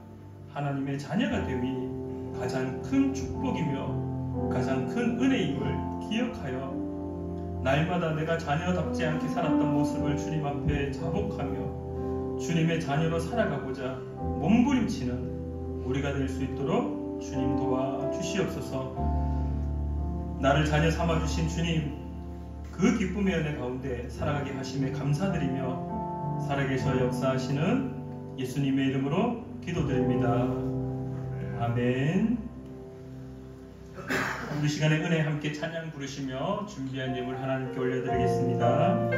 하나님의 자녀가 됨이 가장 큰 축복이며 가장 큰 은혜임을 기억하여 날마다 내가 자녀답지 않게 살았던 모습을 주님 앞에 자복하며 주님의 자녀로 살아가고자 몸부림치는 우리가 될 수 있도록 주님 도와주시옵소서. 나를 자녀 삼아주신 주님, 그 기쁨의 은혜 가운데 살아가게 하심에 감사드리며 살아계셔 역사하시는 예수님의 이름으로 기도드립니다. 아멘. 우리 시간에 은혜 함께 찬양 부르시며 준비한 예물 하나님께 올려드리겠습니다.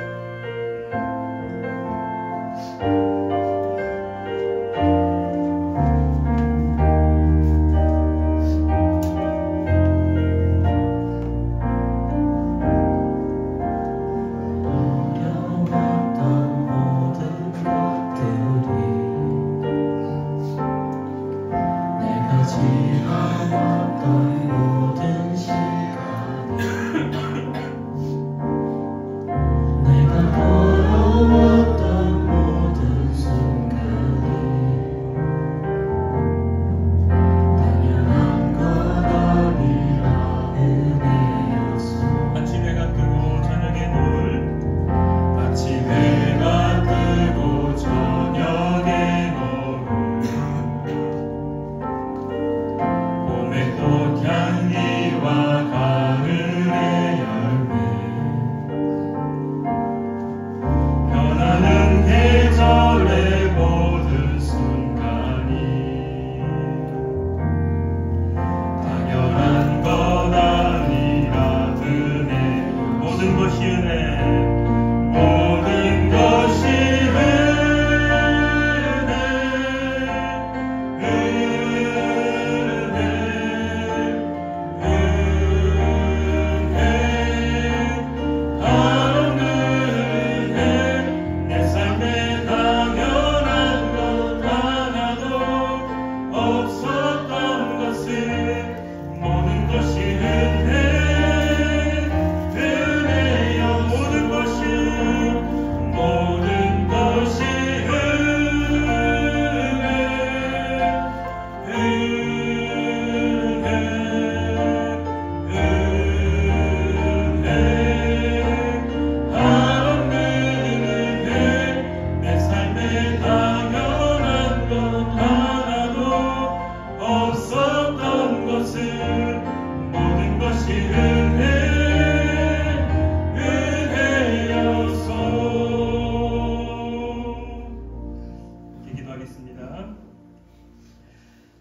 내가 걸어왔던 모든 길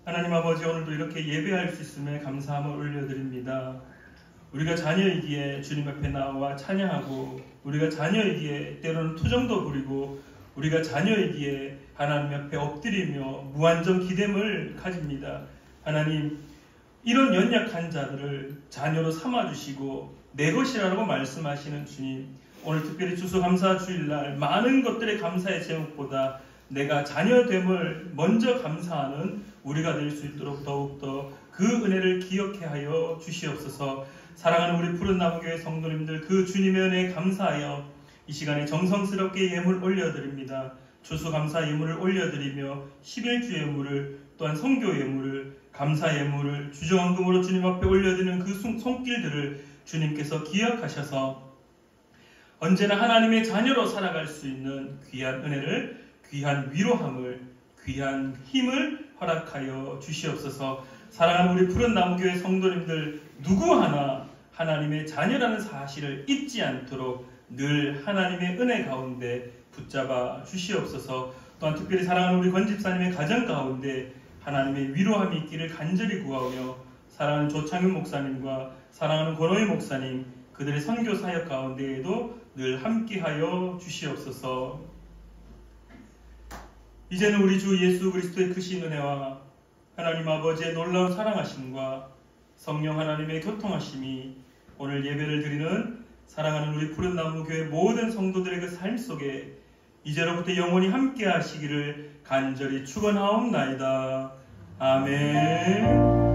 하나님 아버지, 오늘도 이렇게 예배할 수 있음에 감사함을 올려드립니다. 우리가 자녀이기에 주님 앞에 나와 찬양하고, 우리가 자녀이기에 때로는 투정도 부리고, 우리가 자녀이기에 하나님 앞에 엎드리며 무한정 기댐을 가집니다. 하나님, 이런 연약한 자들을 자녀로 삼아주시고 내 것이라고 말씀하시는 주님, 오늘 특별히 추수감사 주일날 많은 것들의 감사의 제목보다 내가 자녀됨을 먼저 감사하는 우리가 될 수 있도록 더욱더 그 은혜를 기억해 하여 주시옵소서. 사랑하는 우리 푸른나무교회 성도님들, 그 주님의 은혜에 감사하여 이 시간에 정성스럽게 예물 올려드립니다. 추수감사 예물을 올려드리며 11주 예물을, 또한 성교 예물을, 감사 예물을 주정헌금으로 주님 앞에 올려드리는 그 손길들을 주님께서 기억하셔서 언제나 하나님의 자녀로 살아갈 수 있는 귀한 은혜를, 귀한 위로함을, 귀한 힘을 허락하여 주시옵소서. 사랑하는 우리 푸른나무교회 성도님들 누구하나 하나님의 자녀라는 사실을 잊지 않도록 늘 하나님의 은혜 가운데 붙잡아 주시옵소서. 또한 특별히 사랑하는 우리 권 집사님의 가정 가운데 하나님의 위로함이 있기를 간절히 구하며, 사랑하는 조창윤 목사님과 사랑하는 권호희 목사님, 그들의 선교 사역 가운데에도 늘 함께하여 주시옵소서. 이제는 우리 주 예수 그리스도의 크신 은혜와 하나님 아버지의 놀라운 사랑하심과 성령 하나님의 교통하심이 오늘 예배를 드리는 사랑하는 우리 푸른나무교회 모든 성도들의 그 삶 속에 이제로부터 영원히 함께 하시기를 간절히 축원하옵나이다. 아멘.